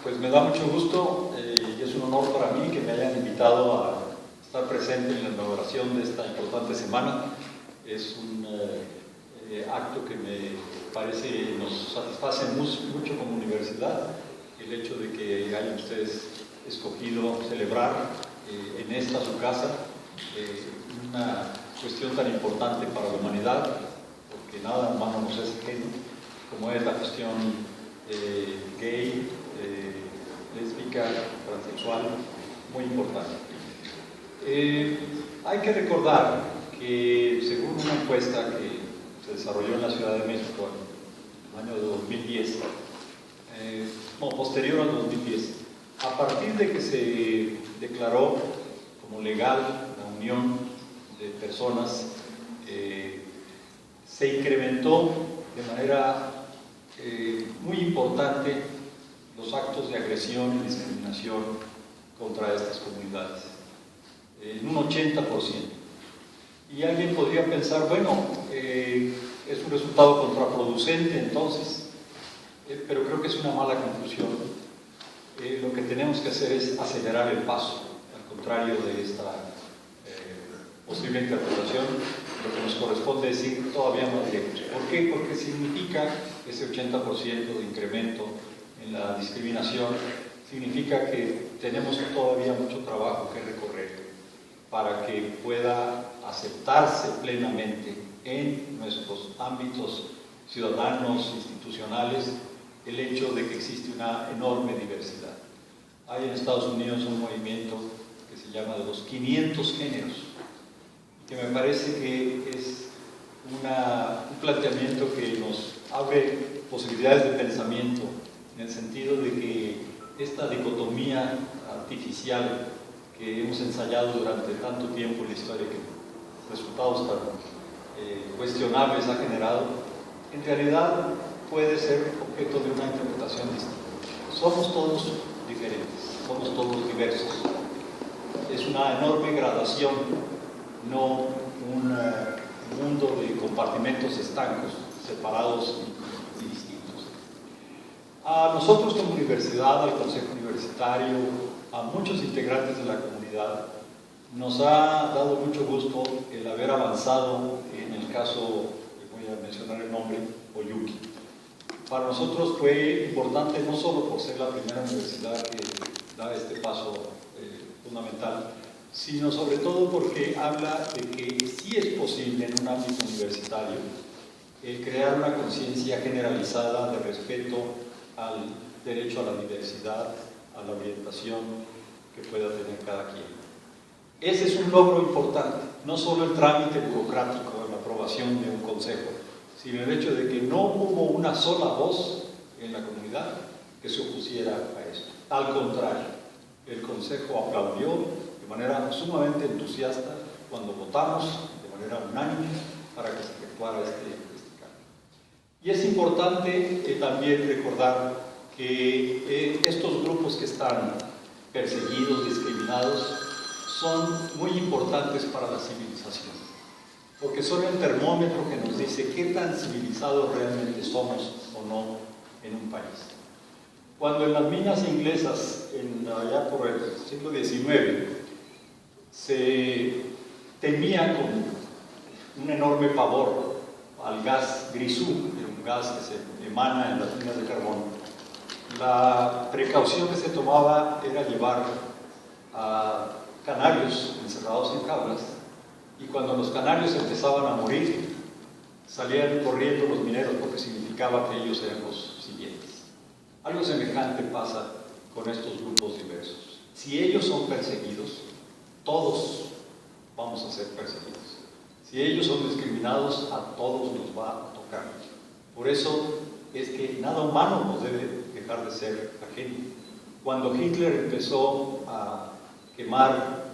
Pues me da mucho gusto y es un honor para mí que me hayan invitado a estar presente en la inauguración de esta importante semana. Es un acto que me parece nos satisface mucho como universidad, el hecho de que hayan ustedes escogido celebrar en esta su casa una cuestión tan importante para la humanidad, porque nada humano nos es ajeno, como es la cuestión gay, lésbica, transexual, muy importante. Hay que recordar que según una encuesta que se desarrolló en la Ciudad de México en el año 2010, posterior al 2010, a partir de que se declaró como legal la unión de personas, se incrementó de manera muy importante los actos de agresión y discriminación contra estas comunidades, en un 80%. Y alguien podría pensar, bueno, es un resultado contraproducente entonces, pero creo que es una mala conclusión. Lo que tenemos que hacer es acelerar el paso, al contrario de esta posible interpretación. Lo que nos corresponde decir todavía más lejos. ¿Por qué? Porque significa ese 80% de incremento en la discriminación, significa que tenemos todavía mucho trabajo que recorrer para que pueda aceptarse plenamente en nuestros ámbitos ciudadanos, institucionales, el hecho de que existe una enorme diversidad. Hay en Estados Unidos un movimiento que se llama de los 500 géneros, que me parece que es un planteamiento que nos abre posibilidades de pensamiento, en el sentido de que esta dicotomía artificial que hemos ensayado durante tanto tiempo en la historia, que resultados tan cuestionables ha generado, en realidad puede ser objeto de una interpretación distinta. Somos todos diferentes, somos todos diversos. Es una enorme gradación, no un mundo de compartimentos estancos, separados y distintos. A nosotros como universidad, al Consejo Universitario, a muchos integrantes de la comunidad, nos ha dado mucho gusto el haber avanzado en el caso, voy a mencionar el nombre, Oyuki. Para nosotros fue importante no solo por ser la primera universidad que da este paso fundamental, sino sobre todo porque habla de que sí es posible en un ámbito universitario crear una conciencia generalizada de respeto al derecho a la diversidad, a la orientación que pueda tener cada quien. Ese es un logro importante, no solo el trámite burocrático de la aprobación de un consejo, sino el hecho de que no hubo una sola voz en la comunidad que se opusiera a esto. Al contrario, el consejo aplaudió de manera sumamente entusiasta cuando votamos de manera unánime para que se efectuara este cambio. Y es importante también recordar que estos grupos que están perseguidos, discriminados, son muy importantes para la civilización, porque son el termómetro que nos dice qué tan civilizados realmente somos o no en un país. Cuando en las minas inglesas, allá por el siglo XIX, se temía con un enorme pavor al gas grisú, un gas que se emana en las minas de carbón, la precaución que se tomaba era llevar a canarios encerrados en jaulas, y cuando los canarios empezaban a morir, salían corriendo los mineros porque significaba que ellos eran los siguientes. Algo semejante pasa con estos grupos diversos. Si ellos son perseguidos, todos vamos a ser perseguidos. Si ellos son discriminados, a todos nos va a tocar. Por eso es que nada humano nos debe dejar de ser ajeno. Cuando Hitler empezó a quemar,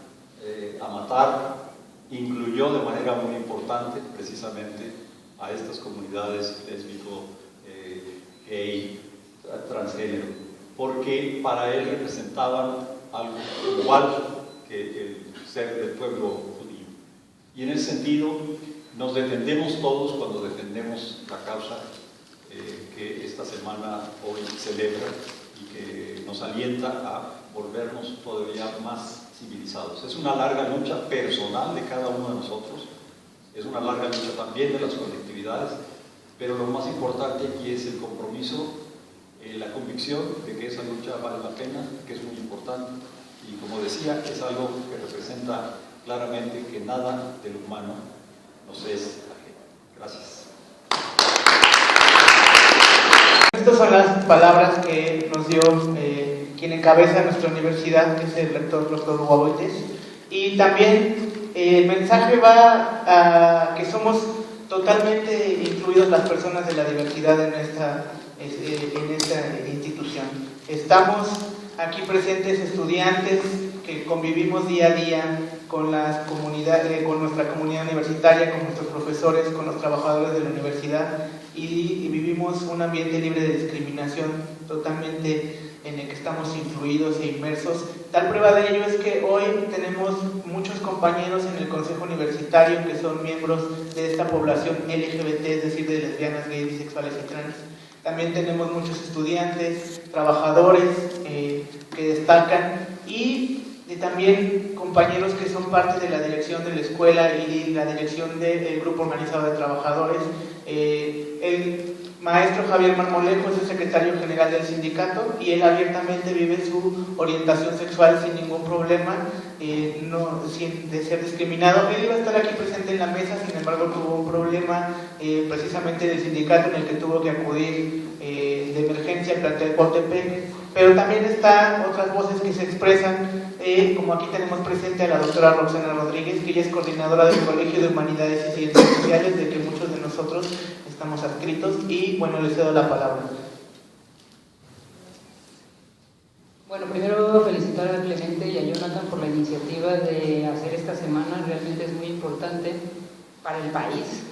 a matar, incluyó de manera muy importante precisamente a estas comunidades lésbico, gay, transgénero, porque para él representaban algo igual que el ser del pueblo judío. Y en ese sentido nos defendemos todos cuando defendemos la causa que esta semana hoy celebra y que nos alienta a volvernos todavía más civilizados. Es una larga lucha personal de cada uno de nosotros, es una larga lucha también de las colectividades, pero lo más importante aquí es el compromiso, la convicción de que esa lucha vale la pena, que es muy importante, y como decía, es algo que representa claramente que nada de lo humano nos es ajeno. Gracias. Estas son las palabras que nos dio quien encabeza nuestra universidad, que es el rector Dr. Hugo Aboites. Y también el mensaje va a que somos totalmente incluidos las personas de la diversidad en esta institución. Estamos aquí presentes estudiantes que convivimos día a día con las comunidades, con nuestra comunidad universitaria, con nuestros profesores, con los trabajadores de la universidad, y vivimos un ambiente libre de discriminación totalmente en el que estamos influidos e inmersos. Tal prueba de ello es que hoy tenemos muchos compañeros en el Consejo Universitario que son miembros de esta población LGBT, es decir, de lesbianas, gays, bisexuales y trans. También tenemos muchos estudiantes, trabajadores que destacan, y también compañeros que son parte de la dirección de la escuela y la dirección del grupo organizado de trabajadores. El maestro Javier Marmolejo es el secretario general del sindicato, y él abiertamente vive su orientación sexual sin ningún problema, sin de ser discriminado. Él iba a estar aquí presente en la mesa, sin embargo tuvo un problema precisamente del sindicato, en el que tuvo que acudir de emergencia al plantel Cuautepec. Pero también están otras voces que se expresan, como aquí tenemos presente a la doctora Roxana Rodríguez, que ella es coordinadora del Colegio de Humanidades y Ciencias Sociales, de que muchos de nosotros estamos adscritos, y bueno, le cedo la palabra. Bueno, primero felicitar a Clemente y a Jonathan por la iniciativa de hacer esta semana. Realmente es muy importante para el país.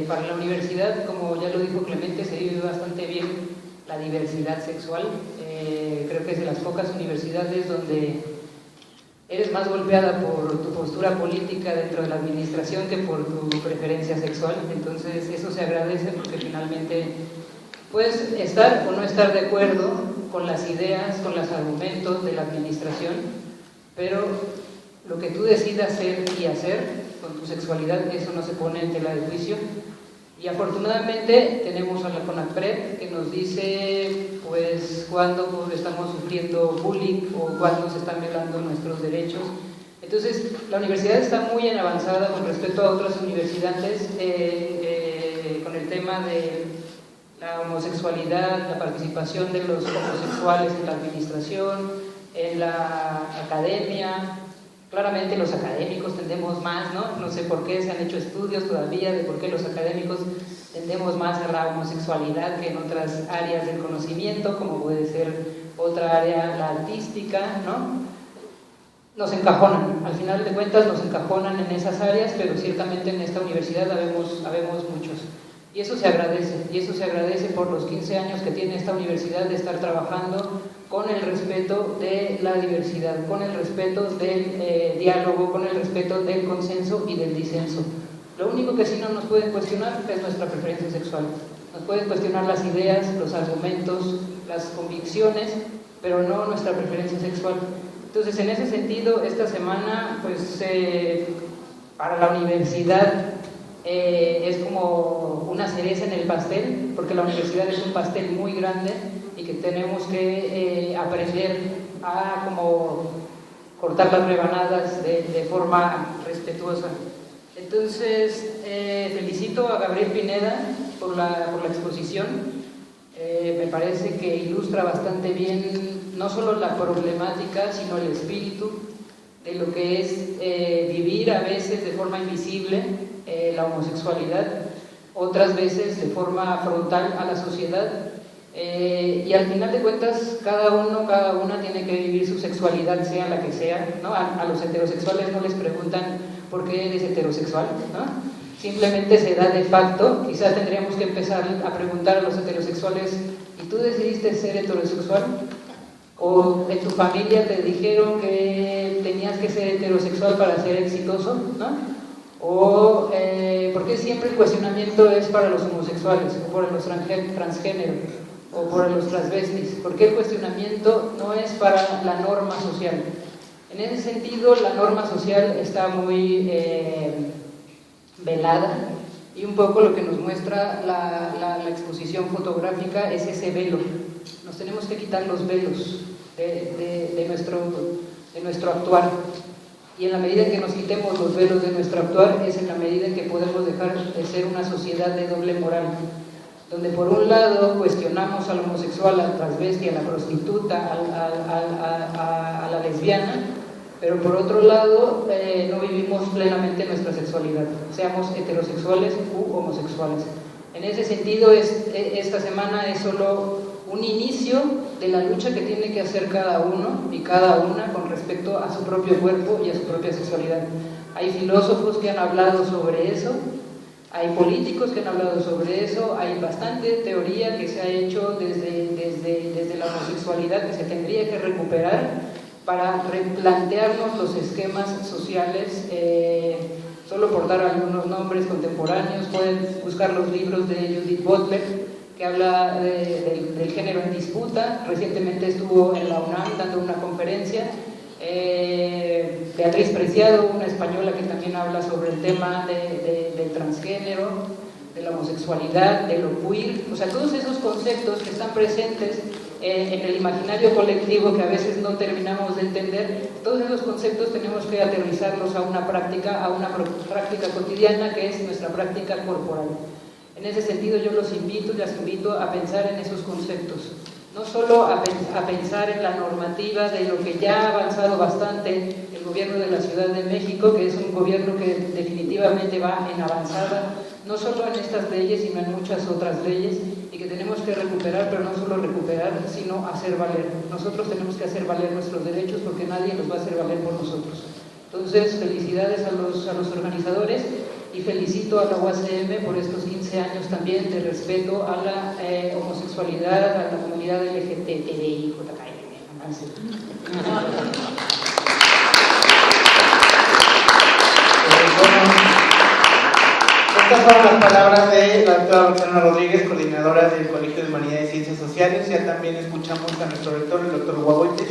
Para la universidad, como ya lo dijo Clemente, se vive bastante bien la diversidad sexual. Creo que es de las pocas universidades donde eres más golpeada por tu postura política dentro de la administración que por tu preferencia sexual. Entonces eso se agradece, porque finalmente puedes estar o no estar de acuerdo con las ideas, con los argumentos de la administración, pero lo que tú decidas ser y hacer con tu sexualidad, eso no se pone en tela de juicio. Y afortunadamente tenemos a la CONAPRED, que nos dice pues cuándo estamos sufriendo bullying o cuándo se están violando nuestros derechos. Entonces la universidad está muy en avanzada con respecto a otras universidades con el tema de la homosexualidad, la participación de los homosexuales en la administración, en la academia. Claramente los académicos tendemos más, ¿no? No sé por qué se han hecho estudios todavía de por qué los académicos tendemos más a la homosexualidad que en otras áreas del conocimiento, como puede ser otra área, la artística, ¿no? Nos encajonan, al final de cuentas nos encajonan en esas áreas, pero ciertamente en esta universidad habemos muchos. Y eso se agradece por los 15 años que tiene esta universidad de estar trabajando con el respeto de la diversidad, con el respeto del diálogo, con el respeto del consenso y del disenso. Lo único que sí no nos pueden cuestionar es nuestra preferencia sexual. Nos pueden cuestionar las ideas, los argumentos, las convicciones, pero no nuestra preferencia sexual. Entonces, en ese sentido, esta semana, pues, para la universidad es como una cereza en el pastel, porque la universidad es un pastel muy grande y que tenemos que aprender a como cortar las rebanadas de forma respetuosa. Entonces, felicito a Gabriel Pineda por la exposición. Me parece que ilustra bastante bien no solo la problemática, sino el espíritu de lo que es vivir a veces de forma invisible la homosexualidad, otras veces de forma frontal a la sociedad, y al final de cuentas cada una tiene que vivir su sexualidad, sea la que sea, ¿no? A los heterosexuales no les preguntan por qué eres heterosexual, ¿no? Simplemente se da de facto. Quizás tendríamos que empezar a preguntar a los heterosexuales: ¿y tú decidiste ser heterosexual? ¿O en tu familia te dijeron que tenías que ser heterosexual para ser exitoso, ¿no? O ¿por qué siempre el cuestionamiento es para los homosexuales o para los transgéneros? o por los transvestis, porque el cuestionamiento no es para la norma social. En ese sentido, la norma social está muy velada, y un poco lo que nos muestra la exposición fotográfica es ese velo. Nos tenemos que quitar los velos de nuestro actuar, y en la medida en que nos quitemos los velos de nuestro actuar es en la medida en que podemos dejar de ser una sociedad de doble moral, donde por un lado cuestionamos al homosexual, al transvesti, a la prostituta, a la lesbiana, pero por otro lado no vivimos plenamente nuestra sexualidad, seamos heterosexuales u homosexuales. En ese sentido, esta semana es solo un inicio de la lucha que tiene que hacer cada uno y cada una con respecto a su propio cuerpo y a su propia sexualidad. Hay filósofos que han hablado sobre eso, hay políticos que han hablado sobre eso, hay bastante teoría que se ha hecho desde la homosexualidad que se tendría que recuperar para replantearnos los esquemas sociales. Solo por dar algunos nombres contemporáneos, pueden buscar los libros de Judith Butler, que habla del género en disputa. Recientemente estuvo en la UNAM dando una conferencia. Beatriz Preciado, una española que también habla sobre el tema del transgénero, de la homosexualidad, de lo queer, o sea, todos esos conceptos que están presentes en el imaginario colectivo que a veces no terminamos de entender. Todos esos conceptos tenemos que aterrizarlos a una práctica cotidiana, que es nuestra práctica corporal. En ese sentido yo las invito a pensar en esos conceptos, no solo a pensar en la normativa de lo que ya ha avanzado bastante el gobierno de la Ciudad de México, que es un gobierno que definitivamente va en avanzada, no solo en estas leyes, sino en muchas otras leyes, y que tenemos que recuperar, pero no solo recuperar, sino hacer valer. Nosotros tenemos que hacer valer nuestros derechos, porque nadie los va a hacer valer por nosotros. Entonces, felicidades a los organizadores, y felicito a la UACM por estos 15 años también de respeto a la homosexualidad, a la comunidad LGTBI, Estas fueron las palabras de la doctora Roxana Rodríguez, coordinadora del Colegio de Humanidades y Ciencias Sociales. Ya también escuchamos a nuestro rector, el doctor Huahuites.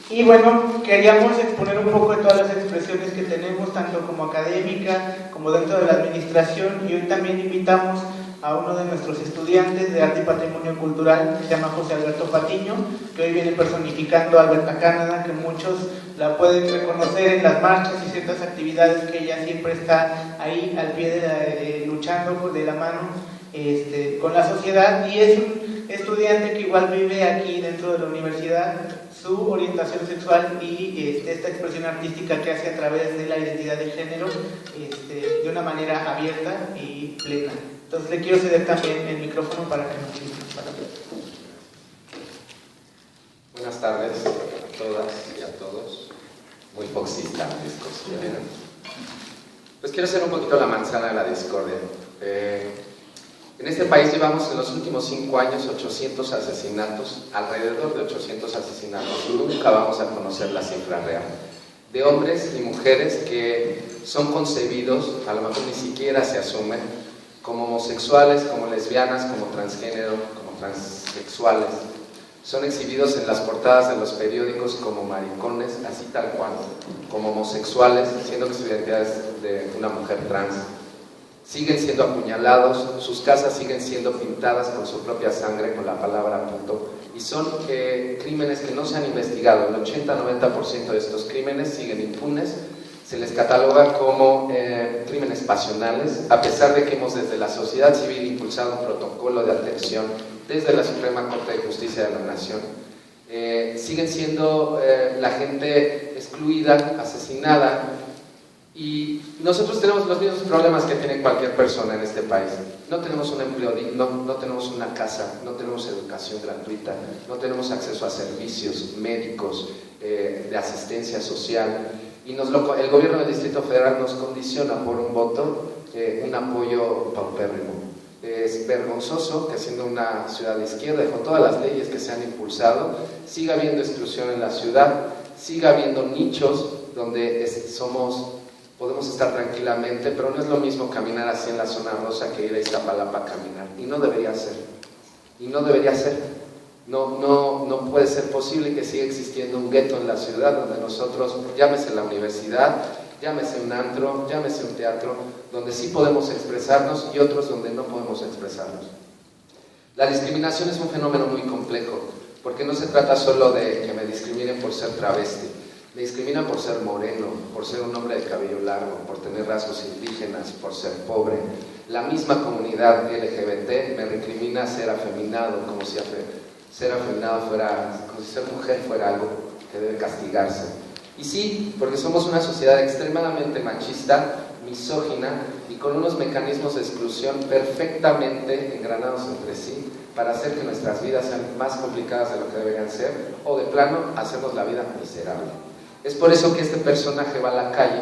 Y bueno, queríamos exponer un poco de todas las expresiones que tenemos, tanto como académica, como dentro de la administración, y hoy también invitamos a uno de nuestros estudiantes de Arte y Patrimonio Cultural, que se llama José Alberto Patiño, que hoy viene personificando a Alberta Canadá, que muchos la pueden reconocer en las marchas y ciertas actividades que ella siempre está ahí al pie luchando de la mano con la sociedad, y es un estudiante que igual vive aquí dentro de la universidad su orientación sexual y esta expresión artística que hace a través de la identidad de género de una manera abierta y plena. Entonces le quiero ceder también el micrófono para que nos diga. Buenas tardes a todas y a todos. Muy foxista la discusión. Pues quiero hacer un poquito la manzana de la discordia. En este país llevamos en los últimos 5 años 800 asesinatos, alrededor de 800 asesinatos. Nunca vamos a conocer la cifra real. De hombres y mujeres que son concebidos, a lo mejor ni siquiera se asumen, como homosexuales, como lesbianas, como transgénero, como transexuales. Son exhibidos en las portadas de los periódicos como maricones, así tal cual, como homosexuales, siendo que su identidad es de una mujer trans. Siguen siendo apuñalados, sus casas siguen siendo pintadas con su propia sangre, con la palabra puto, y son crímenes que no se han investigado. El 80-90% de estos crímenes siguen impunes, se les cataloga como crímenes pasionales, a pesar de que hemos desde la sociedad civil impulsado un protocolo de atención desde la Suprema Corte de Justicia de la Nación. Siguen siendo la gente excluida, asesinada, y nosotros tenemos los mismos problemas que tiene cualquier persona en este país. No tenemos un empleo digno, no tenemos una casa, no tenemos educación gratuita, no tenemos acceso a servicios médicos, de asistencia social, y el gobierno del Distrito Federal nos condiciona por un voto, un apoyo paupérrimo. Es vergonzoso que siendo una ciudad de izquierda y con todas las leyes que se han impulsado, siga habiendo exclusión en la ciudad, siga habiendo nichos donde podemos estar tranquilamente, pero no es lo mismo caminar así en la zona rosa que ir a Iztapalapa a caminar, y no debería ser, No puede ser posible que siga existiendo un gueto en la ciudad donde nosotros, llámese la universidad, llámese un antro, llámese un teatro, donde sí podemos expresarnos y otros donde no podemos expresarnos. La discriminación es un fenómeno muy complejo, porque no se trata solo de que me discriminen por ser travesti, me discriminan por ser moreno, por ser un hombre de cabello largo, por tener rasgos indígenas, por ser pobre. La misma comunidad LGBT me recrimina ser afeminado, como si ser afeminado fuera, como si ser mujer fuera algo que debe castigarse. Y sí, porque somos una sociedad extremadamente machista, misógina y con unos mecanismos de exclusión perfectamente engranados entre sí para hacer que nuestras vidas sean más complicadas de lo que deberían ser o de plano hacernos la vida miserable. Es por eso que este personaje va a la calle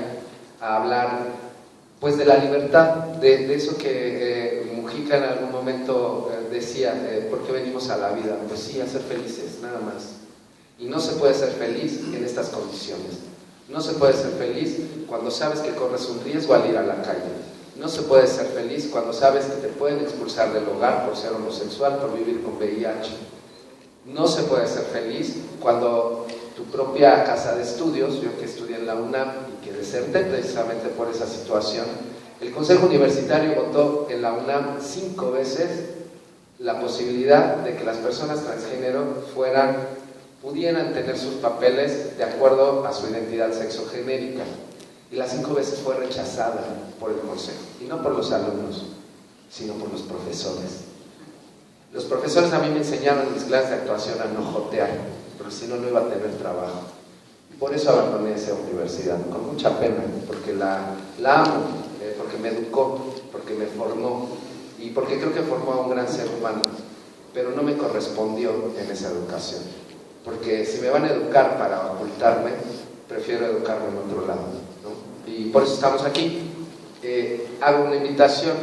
a hablar pues de la libertad, de eso que Mujica en algún momento decía, ¿por qué venimos a la vida? Pues sí, a ser felices, nada más. Y no se puede ser feliz en estas condiciones. No se puede ser feliz cuando sabes que corres un riesgo al ir a la calle. No se puede ser feliz cuando sabes que te pueden expulsar del hogar por ser homosexual, por vivir con VIH. No se puede ser feliz cuando tu propia casa de estudios, yo que estudié en la UNAM y que deserté precisamente por esa situación, el Consejo Universitario votó en la UNAM 5 veces la posibilidad de que las personas transgénero pudieran tener sus papeles de acuerdo a su identidad sexogenérica. Y las 5 veces fue rechazada por el Consejo. Y no por los alumnos, sino por los profesores. Los profesores a mí me enseñaron en mis clases de actuación a no jotear, porque si no, no iba a tener trabajo. Y por eso abandoné esa universidad, con mucha pena, porque la amo, porque me educó, porque me formó, y porque creo que formó a un gran ser humano. Pero no me correspondió en esa educación. Porque si me van a educar para ocultarme, prefiero educarme en otro lado, ¿no? Y por eso estamos aquí. Hago una invitación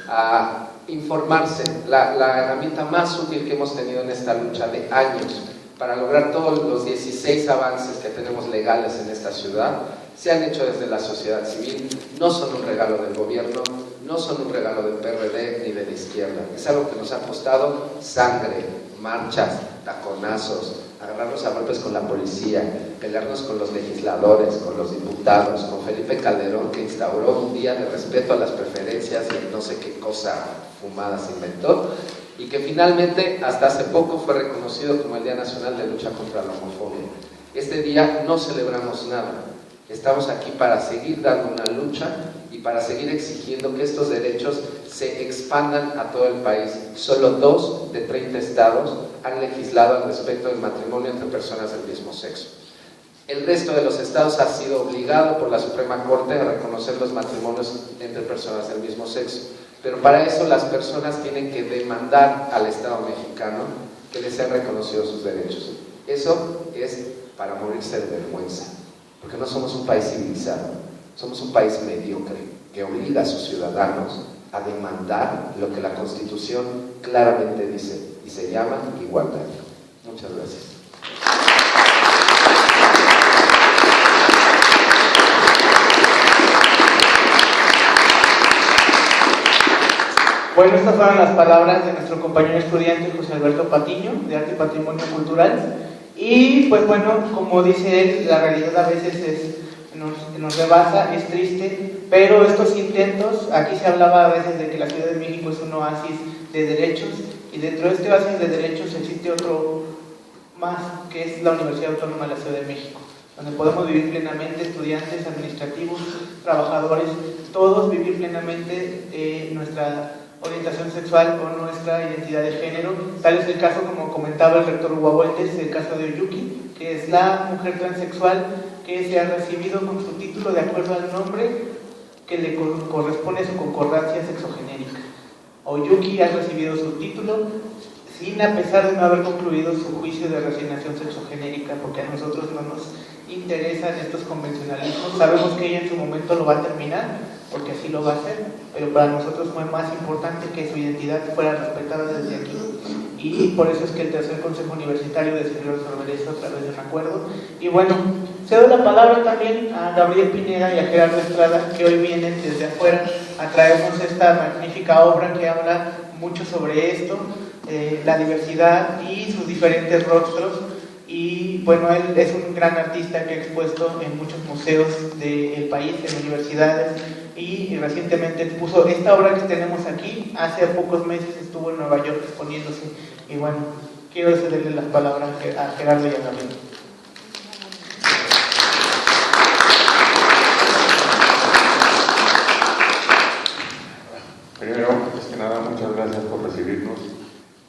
a informarse, la herramienta más útil que hemos tenido en esta lucha de años para lograr todos los 16 avances que tenemos legales en esta ciudad, se han hecho desde la sociedad civil, no son un regalo del gobierno, no son un regalo del PRD ni de la izquierda, es algo que nos ha costado sangre, marchas, taconazos, agarrarnos a golpes con la policía, pelearnos con los legisladores, con los diputados, con Felipe Calderón, que instauró un día de respeto a las preferencias y no sé qué cosa fumada se inventó, y que finalmente hasta hace poco fue reconocido como el Día Nacional de Lucha contra la Homofobia. Este día no celebramos nada, estamos aquí para seguir dando una lucha y para seguir exigiendo que estos derechos se expandan a todo el país. Solo 2 de 30 estados han legislado al respecto del matrimonio entre personas del mismo sexo. El resto de los estados ha sido obligado por la Suprema Corte a reconocer los matrimonios entre personas del mismo sexo. Pero para eso las personas tienen que demandar al Estado mexicano que les sean reconocidos sus derechos. Eso es para morirse de vergüenza, porque no somos un país civilizado, somos un país mediocre que obliga a sus ciudadanos a demandar lo que la Constitución claramente dice y se llama igualdad. Muchas gracias. Bueno, estas fueron las palabras de nuestro compañero estudiante José Alberto Patiño, de Arte y Patrimonio Cultural. Y pues bueno, como dice él, la realidad a veces nos rebasa, es triste, pero estos intentos, aquí se hablaba a veces de que la Ciudad de México es un oasis de derechos, y dentro de este oasis de derechos existe otro más, que es la Universidad Autónoma de la Ciudad de México, donde podemos vivir plenamente, estudiantes, administrativos, trabajadores, todos vivir plenamente nuestra orientación sexual o nuestra identidad de género. Tal es el caso, como comentaba el rector Hugo Voltes, el caso de Oyuki, que es la mujer transexual que se ha recibido con su título de acuerdo al nombre que le corresponde a su concordancia sexogenérica. Oyuki ha recibido su título a pesar de no haber concluido su juicio de resignación sexogenérica, porque a nosotros no nos interesan estos convencionalismos. Sabemos que ella en su momento lo va a terminar, porque así lo va a hacer, pero para nosotros fue más importante que su identidad fuera respetada desde aquí. Y por eso es que el tercer Consejo Universitario decidió resolver eso a través de un acuerdo. Y bueno, cedo la palabra también a Gabriel Pineda y a Gerardo Estrada, que hoy vienen desde afuera a traernos esta magnífica obra que habla mucho sobre esto, la diversidad y sus diferentes rostros. Y bueno, él es un gran artista que ha expuesto en muchos museos del país, en universidades, y recientemente expuso esta obra que tenemos aquí. Hace pocos meses estuvo en Nueva York exponiéndose. Y bueno, quiero cederle las palabras a Gerardo y a Gabriel. Primero, antes que nada, muchas gracias por recibirnos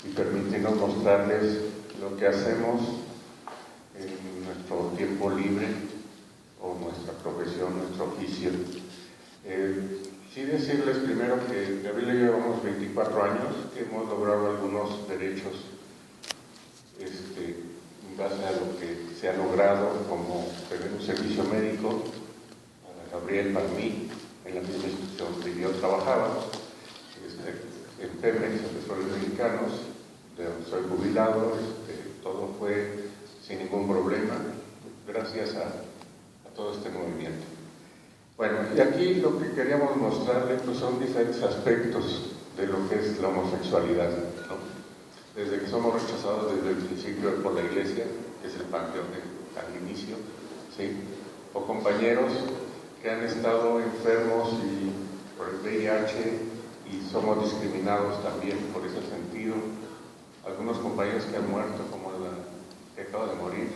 y permitirnos mostrarles lo que hacemos en nuestro tiempo libre o nuestra profesión, nuestro oficio. Sí decirles primero que Gabriel y yo llevamos 24 años, que hemos logrado algunos derechos en base a lo que se ha logrado, como tener un servicio médico para Gabriel, para mí, en la misma institución que yo trabajaba, en Pemex, en Petróleos Mexicanos, de donde soy jubilado. Todo fue sin ningún problema, gracias a todo este movimiento. Bueno, y aquí lo que queríamos mostrarles pues, son diferentes aspectos de lo que es la homosexualidad, ¿no? Desde que somos rechazados desde el principio por la Iglesia, que es el panteón al inicio, ¿sí? O compañeros que han estado enfermos por el VIH y somos discriminados también por ese sentido. Algunos compañeros que han muerto, como la que acaba de morir,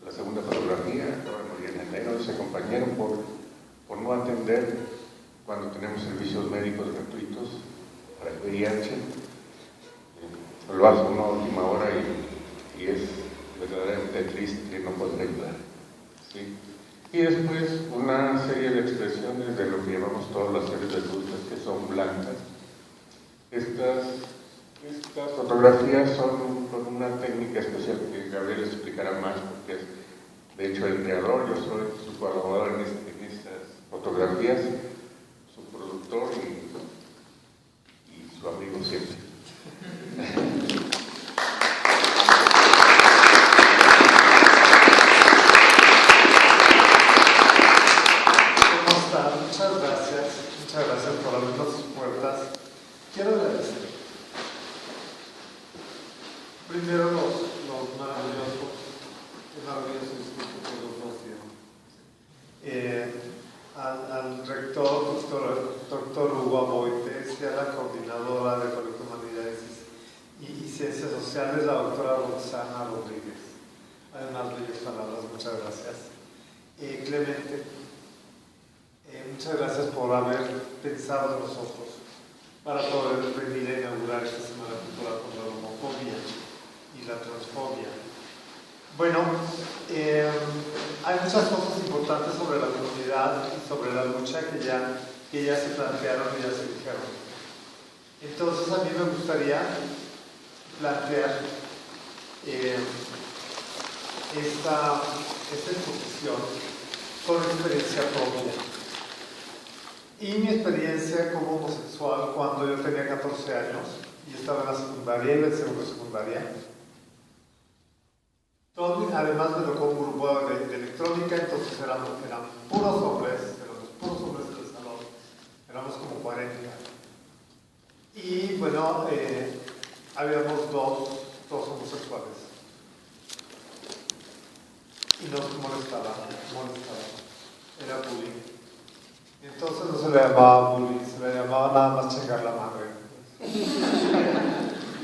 la segunda fotografía, acaba de morir en enero, ese compañero por no atender cuando tenemos servicios médicos gratuitos para el VIH. Lo hace una última hora y es verdaderamente triste que no poder ayudar, ¿sí? Y después una serie de expresiones de lo que llamamos todas las series de luces, que son blancas. Estas fotografías son con una técnica especial que Gabriel explicará más, porque es de hecho el creador. Yo soy su colaborador en estas fotografías, su productor y su amigo siempre. Muchas gracias por abrirnos sus puertas. Quiero agradecer primero los maravillosos discursos que nos dieron, al rector, doctor Hugo Aboites, y a la coordinadora de Colegio Humanidades y Ciencias Sociales, la doctora Roxana Rodríguez. Además, bellas palabras, muchas gracias. Clemente, muchas gracias por haber pensado en nosotros para poder venir a inaugurar esta Semana Cultural contra la homofobia y la transfobia. Bueno, hay muchas cosas importantes sobre la comunidad y sobre la lucha que ya se plantearon y ya se dijeron. Entonces, a mí me gustaría plantear esta exposición con experiencia propia. Y mi experiencia como homosexual cuando yo tenía 14 años y estaba en la secundaria, iba en segundo de secundaria. Además me tocó un grupo de electrónica, entonces eran puros hombres, éramos puros hombres en el salón, éramos como 40. Y bueno, habíamos dos homosexuales. Y nos molestaban, era bullying. Entonces no se le llamaba bullying, se le llamaba nada más chingar la madre.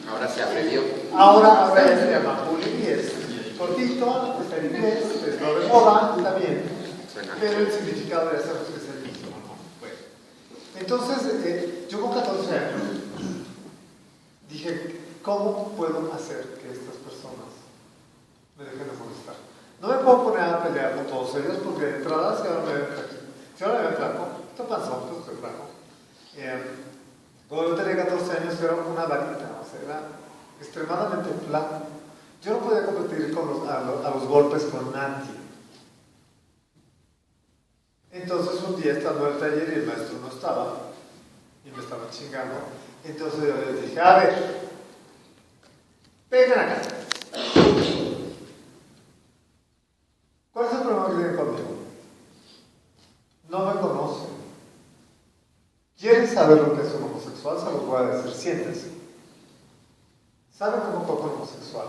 Ahora se abrevió. Ahora ya se llama bullying y es cortito, está en inglés, es lo de moda, está bien. Pero el significado de hacer es el mismo, ¿no? Bueno. Entonces, yo con 14 años dije, ¿cómo puedo hacer que estas personas me dejen de molestar? No me puedo poner a pelear con todos ellos porque de entrada si ahora me ven flaco, esto pasó, pues estoy flaco. Cuando yo tenía 14 años era una varita, o sea, era extremadamente flaco. Yo no podía competir a los golpes con nadie. Entonces un día estando en el taller y el maestro no estaba y me estaba chingando, entonces yo les dije, a ver, vengan acá. ¿Cuál es el problema que tienen conmigo? No me conocen. ¿Quieren saber lo que es un homosexual? Se los voy a decir, siéntense. ¿Saben cómo toca un homosexual?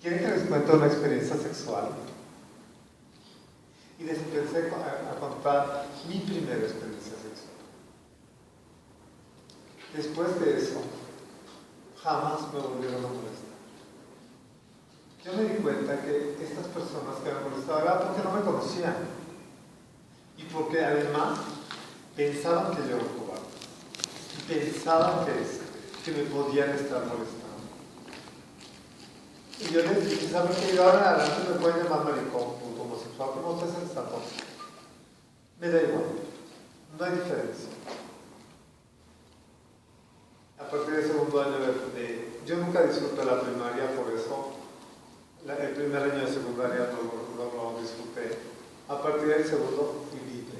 ¿Quieren que les cuente una experiencia sexual? Y les empecé a contar mi primera experiencia sexual. Después de eso, jamás me volvieron a molestar. Yo me di cuenta que estas personas que me molestaban era porque no me conocían. Y porque además pensaban que yo era un cobarde. Y pensaban que me podían estar molestando. Y yo les dije, ¿saben qué? Ahora en adelante me pueden llamar maricón, puto, homosexual, como ustedes en esta cosa. Me da igual. No hay diferencia. A partir del segundo año yo nunca disfruté la primaria, por eso el primer año de secundaria no lo disfruté. A partir del segundo fui libre.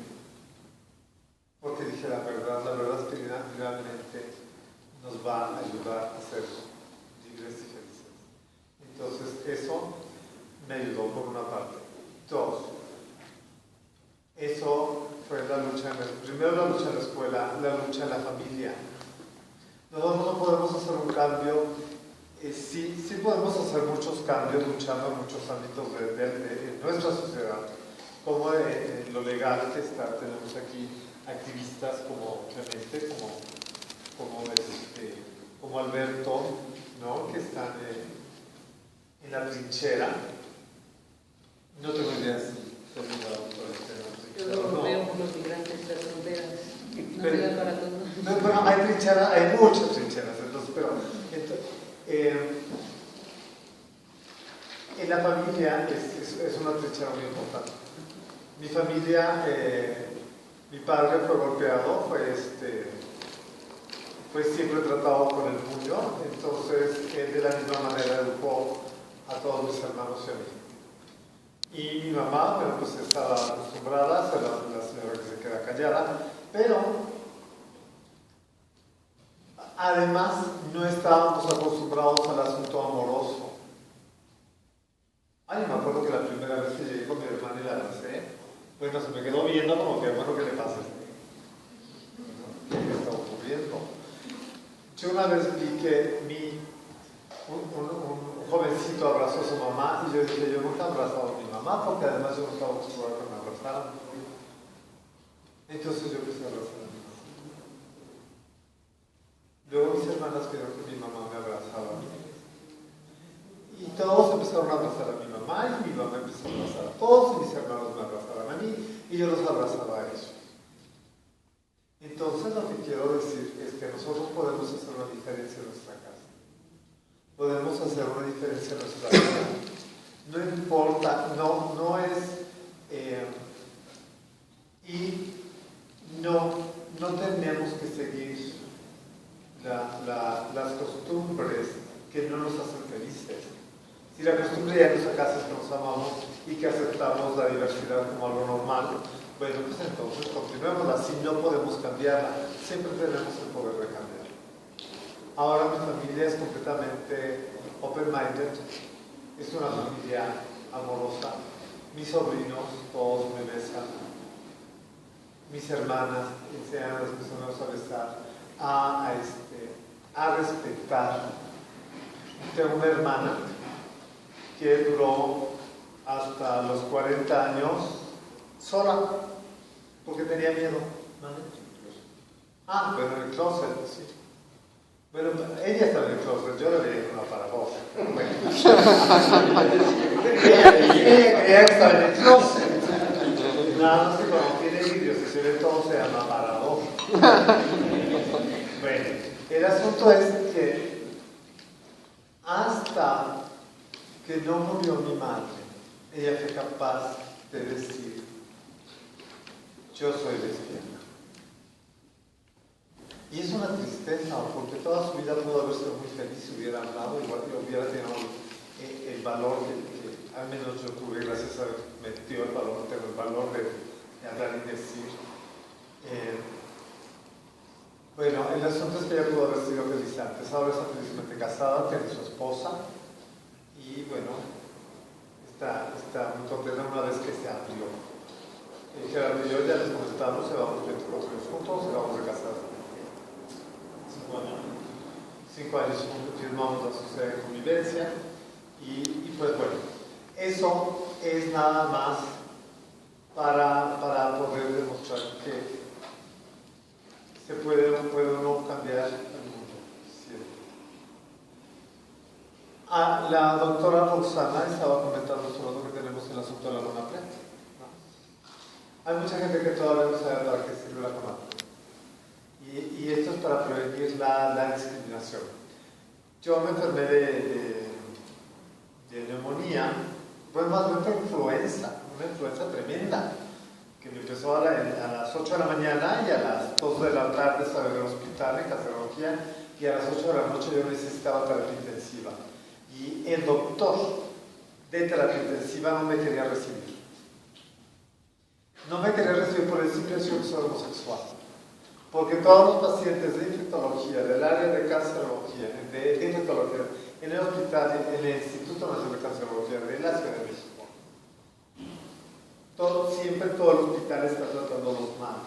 Porque dije la verdad es que finalmente nos va a ayudar a ser libres y felices. Entonces eso me ayudó por una parte. Dos, eso fue la lucha, primero la lucha en la escuela, la lucha en la familia. Nosotros no podemos hacer un cambio, sí podemos hacer muchos cambios luchando en muchos ámbitos de nuestra sociedad, como en lo legal que tenemos aquí activistas como Clemente, como Alberto, ¿no? Que están en la trinchera. No tengo idea si terminado por Yo lo veo por los migrantes de las fronteras. No se da para todos. No, bueno, hay trincheras, hay muchas trincheras, entonces, pero en la familia es una trinchera muy importante. Mi familia, mi padre fue golpeado, fue siempre tratado con el puño, entonces él de la misma manera educó a todos mis hermanos y a mí. Y mi mamá, bueno, pues estaba acostumbrada a ser la señora que se queda callada, pero además no estábamos acostumbrados al asunto amoroso. Ay, me acuerdo que la primera vez que llegué con mi hermana y la abracé, bueno, se me quedó viendo como que, bueno, ¿qué le pasa? ¿Qué está ocurriendo? Yo una vez vi que un jovencito abrazó a su mamá y yo dije, yo nunca he abrazado a mi mamá porque además yo no estaba acostumbrado a que me abrazaran. Entonces yo empecé a abrazar a mi mamá. Luego mis hermanas vieron que mi mamá me abrazaba a mí. Y todos empezaron a abrazar a mi mamá y mi mamá empezó a abrazar a todos y mis hermanos me abrazaban a mí y yo los abrazaba a ellos. Entonces lo que quiero decir es que nosotros podemos hacer una diferencia en nuestra casa. Podemos hacer una diferencia en nuestra vida. No importa, no es... y no tenemos que seguir las costumbres que no nos hacen felices. Si la costumbre ya en nuestra casa es que nos amamos y que aceptamos la diversidad como algo normal, bueno, pues entonces continuemos así, no podemos cambiarla, siempre tenemos el poder de cambiar. Ahora mi familia es completamente open-minded, es una familia amorosa, mis sobrinos todos me besan, mis hermanas enseñan a las personas a besar, a respetar. Tengo una hermana que duró hasta los 40 años sola, porque tenía miedo. Bueno, en el closet, sí. Bueno, ella estaba en el closet, yo la veía con una paradoja. Bueno. ella estaba en el closet. Nada más que cuando tiene vidrios y se ve todo se llama paradoja. Bueno, el asunto es que hasta que no murió mi madre, ella fue capaz de decir, yo soy lesbiana. Y es una tristeza, porque toda su vida pudo haber sido muy feliz si hubiera hablado, igual que hubiera tenido el valor que al menos yo tuve, gracias a Dios, me dio el valor, tengo el valor de hablar y decir. Bueno, el asunto es que ella pudo haber sido feliz antes, ahora está felizmente casada, tiene su esposa, y bueno, está muy contenta una vez que se abrió. Gerardo y yo ya les comentamos, llevamos 24 años juntos, llevamos de casa 5 años. 5 años firmamos la sociedad de convivencia y pues bueno, eso es nada más para poder demostrar que se puede uno cambiar el mundo. Siempre. La doctora Roxana estaba comentando sobre lo que tenemos en el asunto de la CONAPRED, ¿no? Hay mucha gente que todavía no sabe para qué sirve la CONAPRED. Y esto es para prevenir la discriminación. Yo me enfermé de neumonía, pues más bien por influenza, una influenza tremenda, que me empezó a las 8 de la mañana y a las 2 de la tarde estaba en el hospital en cardiología y a las 8 de la noche yo necesitaba terapia intensiva. Y el doctor de terapia intensiva no me quería recibir. No me quería recibir por el simple hecho que soy homosexual. Porque todos los pacientes de infectología, del área de cancerología, de infectología, en el hospital, en el Instituto Nacional de Cancerología de la Ciudad de México, siempre todo el hospital está tratándolos mal.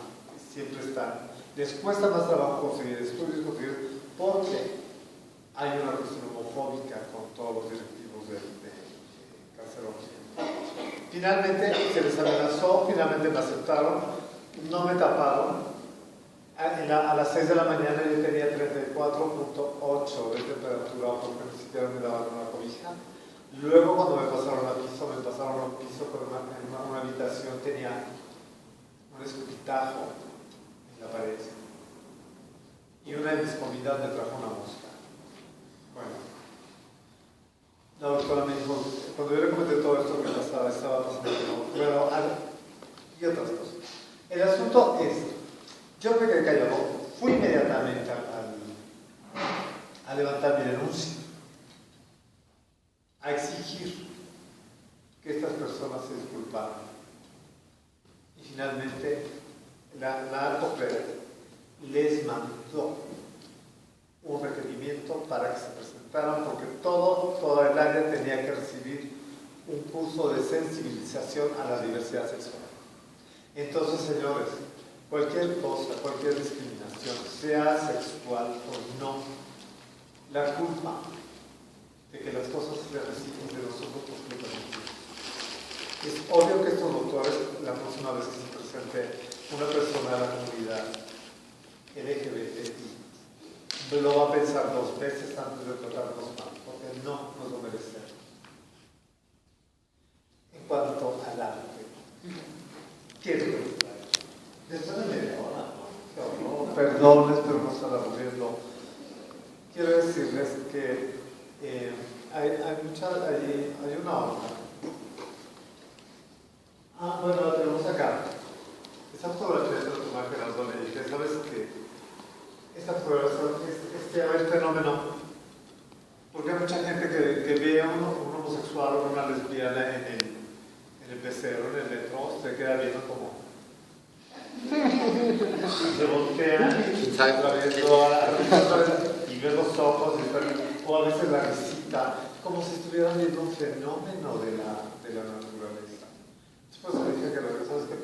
Siempre están. Les cuesta más trabajo conseguir estudios, porque hay una cuestión homofóbica con todos los directivos de cancerología. Finalmente se les amenazó, finalmente me aceptaron, no me taparon. A las 6 de la mañana yo tenía 34.8 de temperatura porque ni siquiera me daban una cobija. Luego cuando me pasaron a piso con una habitación, tenía un escupitajo en la pared. Y una de mis comidas me trajo una mosca. Bueno, la doctora me dijo, cuando yo le comenté todo esto que estaba pasando, bueno, y otras cosas. El asunto es, yo me quedé callado, fui inmediatamente a levantar mi denuncia, a exigir que estas personas se disculparan. Y finalmente la COPRED les mandó un requerimiento para que se presentaran, porque toda el área tenía que recibir un curso de sensibilización a la diversidad sexual. Entonces, señores, cualquier cosa, cualquier discriminación, sea sexual o no, la culpa de que las cosas se reciben de nosotros completamente. Es obvio que estos doctores, la próxima vez que se presente una persona de la comunidad LGBTI, lo va a pensar 2 veces antes de tratarnos mal, porque no nos lo merecemos. En cuanto al arte, quiero preguntar. Después de media hora, ¿no? Perdón, espero no estar aburriendo. Quiero decirles que hay una obra. Bueno, la tenemos acá. Esta fotografía se la tomó Gerardo Ley, que sabes que esta fotografía se llama el fenómeno, porque hay mucha gente que ve a un homosexual o una lesbiana en el pecero, en el metro, se queda viendo como se voltean y ve los ojos o a veces la risita, como si estuvieran viendo un fenómeno de la naturaleza. Después me dije que lo que sabes que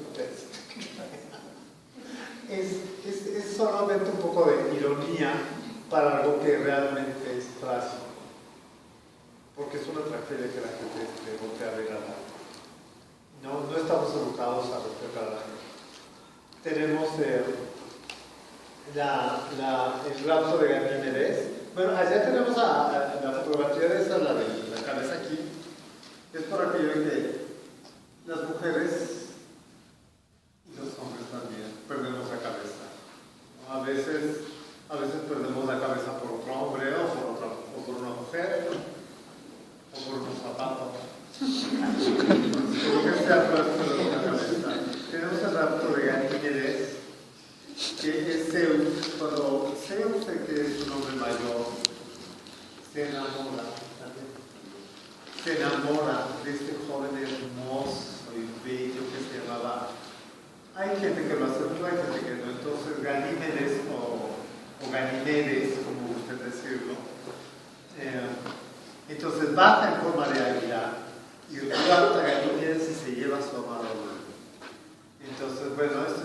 es solamente un poco de ironía para algo que realmente es trágico, porque es una tragedia que la gente se voltea a ver a la. No estamos educados a respetar a la gente. Tenemos el rapto de Ganímedes. Bueno, allá tenemos la fotografía de esa, la de la cabeza aquí. Es por aquello que las mujeres y los hombres también perdemos la cabeza, ¿no? A veces perdemos la cabeza por otro hombre o por una mujer o por un zapato. Lo que sea, pero perdemos la cabeza. Tenemos el rapto de Ganímedes, que es Zeus. Cuando Zeus, que es un hombre mayor, se enamora de este joven hermoso y bello que se llamaba. Hay gente que lo aceptó, hay gente que no. Entonces Ganímedes o Ganimedes, como gusten decirlo, entonces baja en forma de águila y rapta a Ganímedes y se lleva a su amado. Entonces, bueno, esto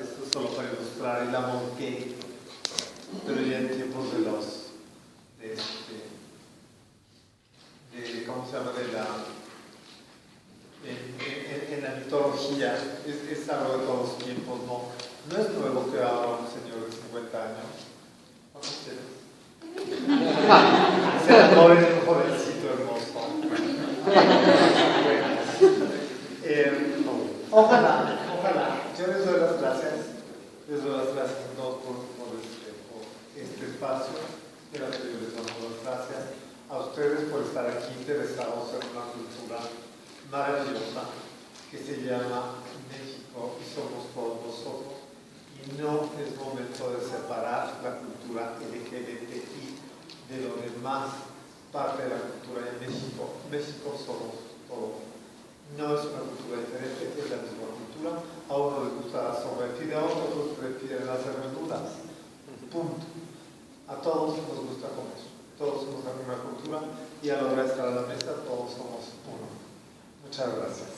es solo para ilustrar el amor gay, pero ya en tiempos ¿cómo se llama? En la mitología, es algo de todos los tiempos, no es nuevo que ahora un señor de 50 años, ¿cómo ustedes? Se enamora de un jovencito hermoso. Ojalá. Yo les doy las gracias. Les doy las gracias a todos por este espacio. Yo les doy las gracias a ustedes por estar aquí interesados en una cultura maravillosa que se llama México y somos todos nosotros. Y no es momento de separar la cultura LGBTI de lo demás parte de la cultura de México. México somos todos. No es una cultura diferente, es la misma cultura. A uno le gusta la sopa de fideo, a otros prefieren las verduras. Punto. A todos nos gusta comer. Todos somos la misma cultura y a la hora de estar a la mesa todos somos uno. Muchas gracias.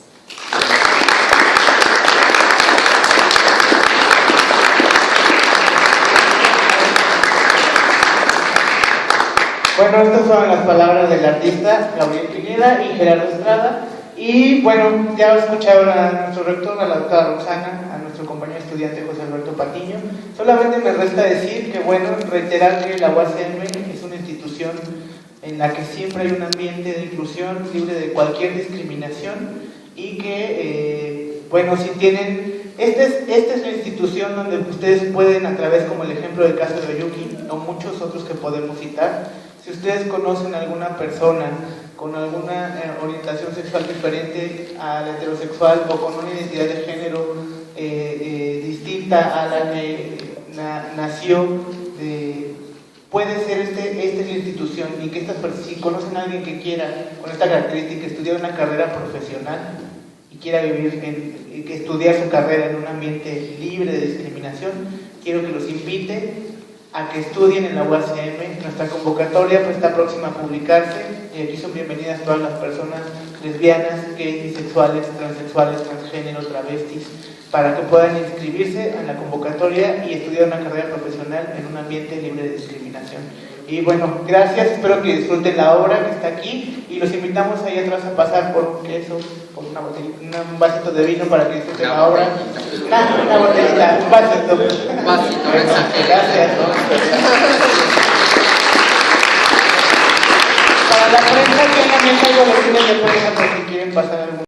Bueno, estas fueron las palabras del artista Gabriel Pineda y Gerardo Estrada. Y bueno, ya escucharon a nuestro rector, a la doctora Roxana, a nuestro compañero estudiante José Alberto Patiño. Solamente me resta decir que, bueno, reiterar que la UACM es una institución en la que siempre hay un ambiente de inclusión libre de cualquier discriminación y que, bueno, si tienen... Esta es la institución donde ustedes pueden, a través, como el ejemplo del caso de Oyuki, o muchos otros que podemos citar, si ustedes conocen a alguna persona con alguna orientación sexual diferente a la heterosexual o con una identidad de género distinta a la que nació, puede ser esta es la institución, y que si conocen a alguien que quiera, con esta característica, estudiar una carrera profesional y quiera estudiar su carrera en un ambiente libre de discriminación, quiero que los invite a que estudien en la UACM. Nuestra convocatoria pues está próxima a publicarse y aquí son bienvenidas todas las personas lesbianas, gays, bisexuales, transexuales, transgénero, travestis, para que puedan inscribirse en la convocatoria y estudiar una carrera profesional en un ambiente libre de discriminación. Y bueno, gracias, espero que disfruten la obra que está aquí y los invitamos ahí atrás a pasar por un queso, por un vasito de vino para que disfruten la obra. Una botellita, un vasito. Gracias. Para la prensa que en la mesa hay boletines de prensa por si quieren pasar algún